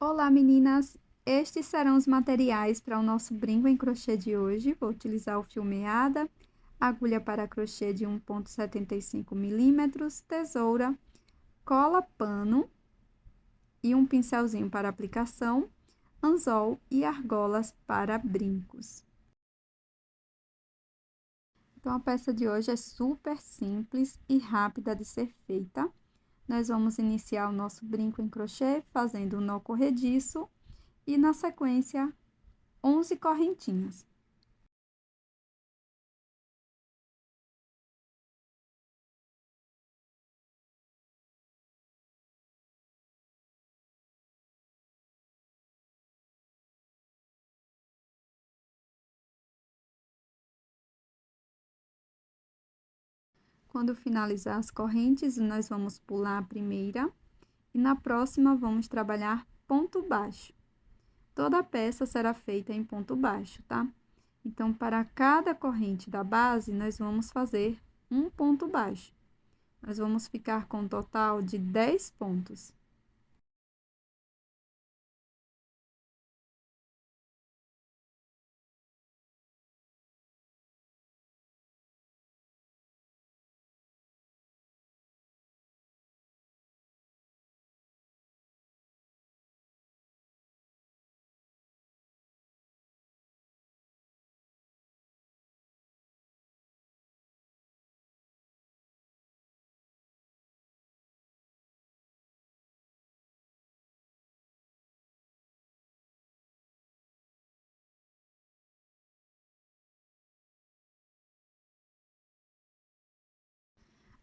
Olá, meninas! Estes serão os materiais para o nosso brinco em crochê de hoje. Vou utilizar o fio meada, agulha para crochê de 1,75 milímetros, tesoura, cola pano e um pincelzinho para aplicação, anzol e argolas para brincos. Então, a peça de hoje é super simples e rápida de ser feita. Nós vamos iniciar o nosso brinco em crochê fazendo um nó corrediço e, na sequência, 11 correntinhas. Quando finalizar as correntes, nós vamos pular a primeira e na próxima vamos trabalhar ponto baixo. Toda a peça será feita em ponto baixo, tá? Então, para cada corrente da base, nós vamos fazer um ponto baixo. Nós vamos ficar com um total de 10 pontos.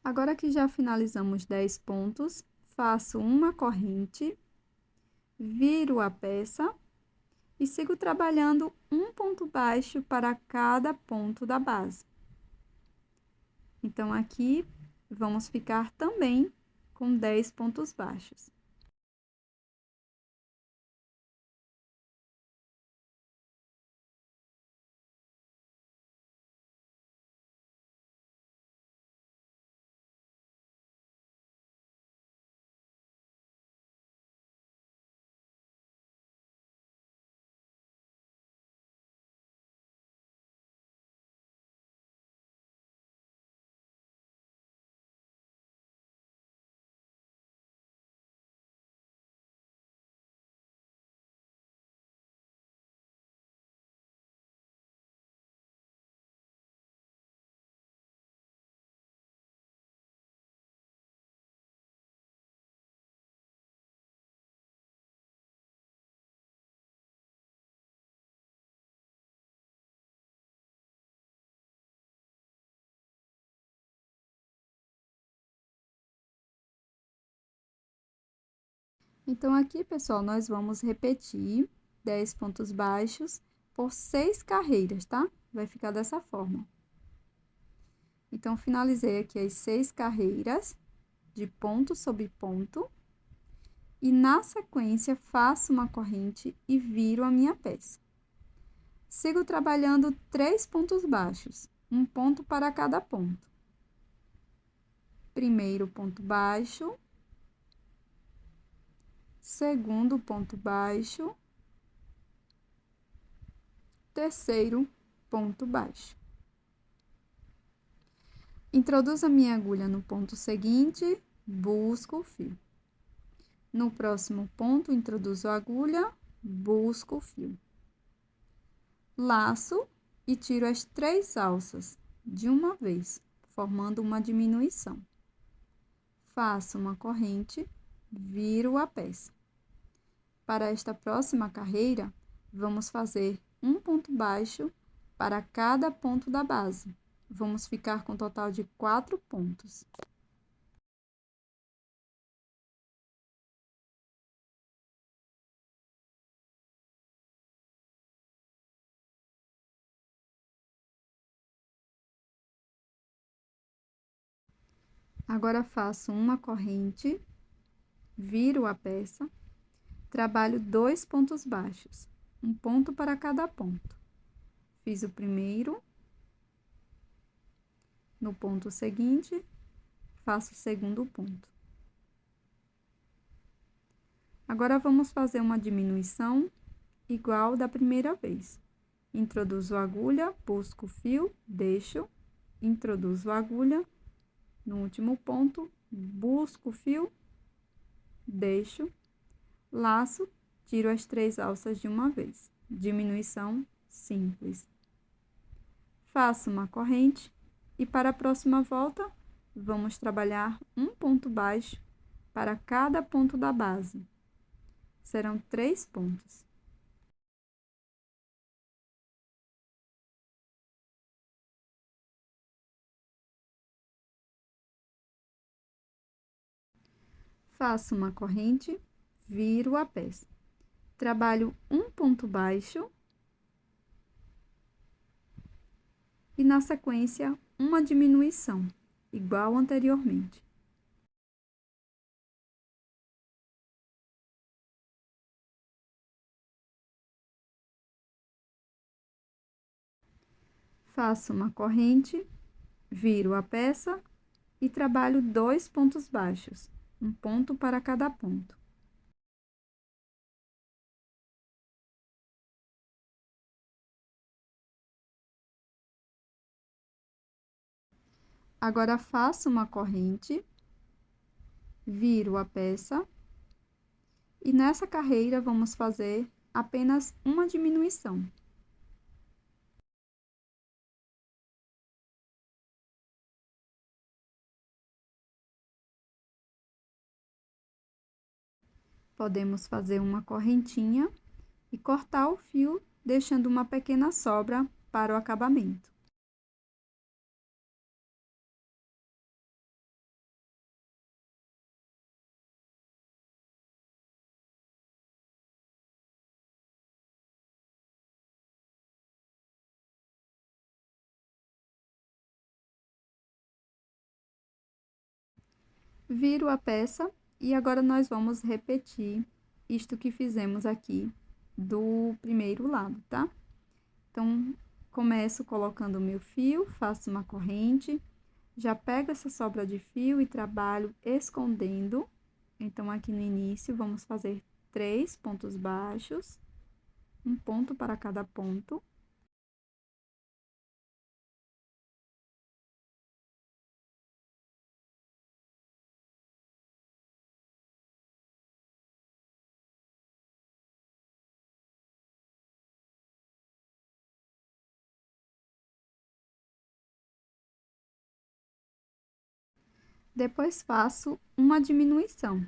Agora que já finalizamos 10 pontos, faço uma corrente, viro a peça e sigo trabalhando um ponto baixo para cada ponto da base. Então, aqui, vamos ficar também com 10 pontos baixos. Então, aqui, pessoal, nós vamos repetir 10 pontos baixos por 6 carreiras, tá? Vai ficar dessa forma. Então, finalizei aqui as 6 carreiras de ponto sobre ponto. E, na sequência, faço uma corrente e viro a minha peça. Sigo trabalhando 3 pontos baixos, um ponto para cada ponto. Primeiro ponto baixo. Segundo ponto baixo, terceiro ponto baixo. Introduzo a minha agulha no ponto seguinte, busco o fio. No próximo ponto, introduzo a agulha, busco o fio. Laço e tiro as 3 alças de uma vez, formando uma diminuição. Faço uma corrente, viro a peça. Para esta próxima carreira, vamos fazer um ponto baixo para cada ponto da base. Vamos ficar com um total de 4 pontos. Agora, faço uma corrente, viro a peça, trabalho 2 pontos baixos, um ponto para cada ponto. Fiz o primeiro, no ponto seguinte, faço o segundo ponto. Agora, vamos fazer uma diminuição igual da primeira vez. Introduzo a agulha, busco o fio, deixo, introduzo a agulha, no último ponto, busco o fio, deixo, laço, tiro as 3 alças de uma vez. Diminuição simples. Faço uma corrente e para a próxima volta, vamos trabalhar um ponto baixo para cada ponto da base. Serão 3 pontos. Faço uma corrente, viro a peça. Trabalho um ponto baixo e, na sequência, uma diminuição, igual anteriormente. Faço uma corrente, viro a peça e trabalho 2 pontos baixos, um ponto para cada ponto. Agora, faço uma corrente, viro a peça e nessa carreira vamos fazer apenas uma diminuição. Podemos fazer uma correntinha e cortar o fio, deixando uma pequena sobra para o acabamento. Viro a peça e agora nós vamos repetir isto que fizemos aqui do primeiro lado, tá? Então, começo colocando o meu fio, faço uma corrente, já pego essa sobra de fio e trabalho escondendo. Então, aqui no início, vamos fazer 3 pontos baixos, um ponto para cada ponto. Depois, faço uma diminuição.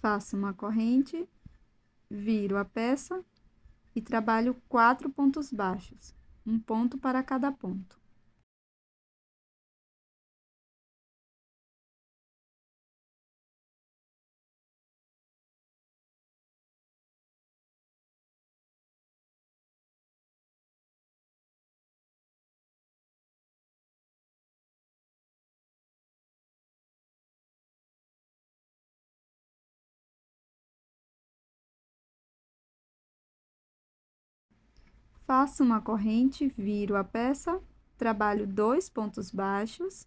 Faço uma corrente, viro a peça e trabalho 4 pontos baixos, um ponto para cada ponto. Faço uma corrente, viro a peça, trabalho 2 pontos baixos.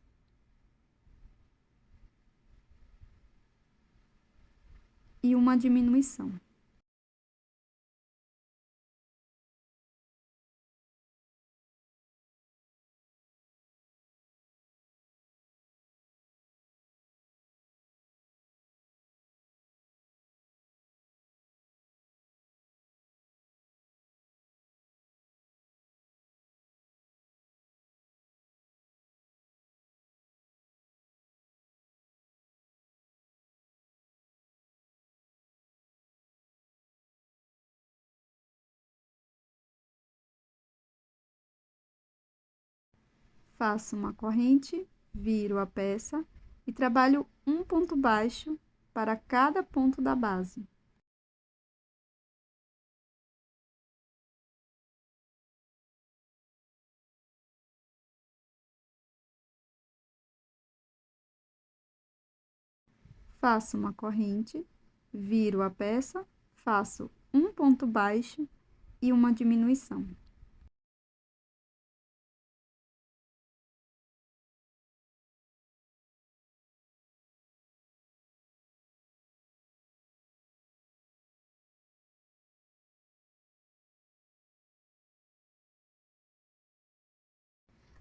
E uma diminuição. Faço uma corrente, viro a peça e trabalho um ponto baixo para cada ponto da base. Faço uma corrente, viro a peça, faço um ponto baixo e uma diminuição.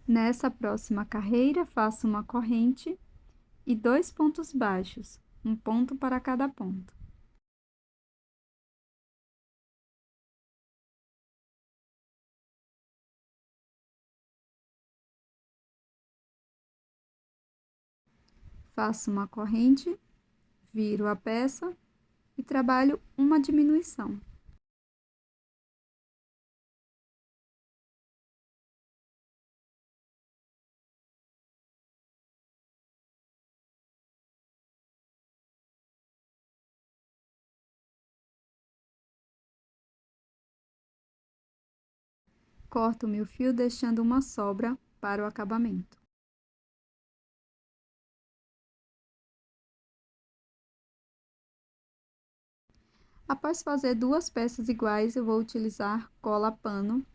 Nessa próxima carreira, faço uma corrente e 2 pontos baixos, um ponto para cada ponto. Faço uma corrente, viro a peça e trabalho uma diminuição. Corto meu fio deixando uma sobra para o acabamento. Após fazer 2 peças iguais, eu vou utilizar cola pano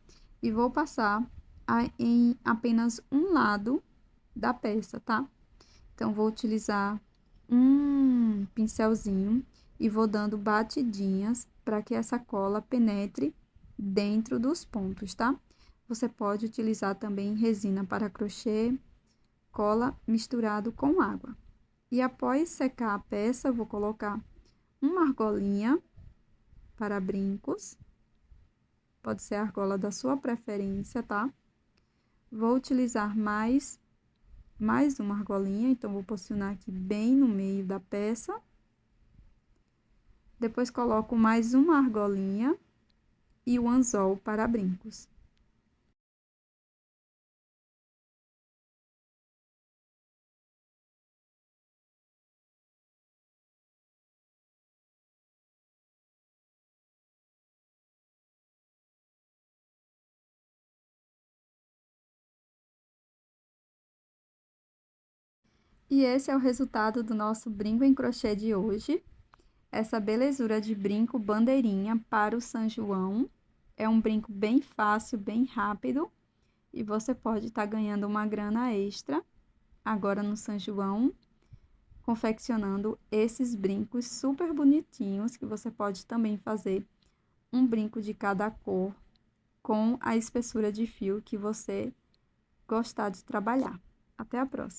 e vou passar em apenas um lado da peça, tá? Então, vou utilizar um pincelzinho e vou dando batidinhas para que essa cola penetre dentro dos pontos, tá? Você pode utilizar também resina para crochê, cola misturado com água. E após secar a peça, eu vou colocar uma argolinha para brincos. Pode ser a argola da sua preferência, tá? Vou utilizar mais uma argolinha, então vou posicionar aqui bem no meio da peça. Depois coloco mais uma argolinha e o anzol para brincos. E esse é o resultado do nosso brinco em crochê de hoje. Essa belezura de brinco bandeirinha para o São João. É um brinco bem fácil, bem rápido. E você pode estar ganhando uma grana extra agora no São João, confeccionando esses brincos super bonitinhos, que você pode também fazer um brinco de cada cor com a espessura de fio que você gostar de trabalhar. Até a próxima!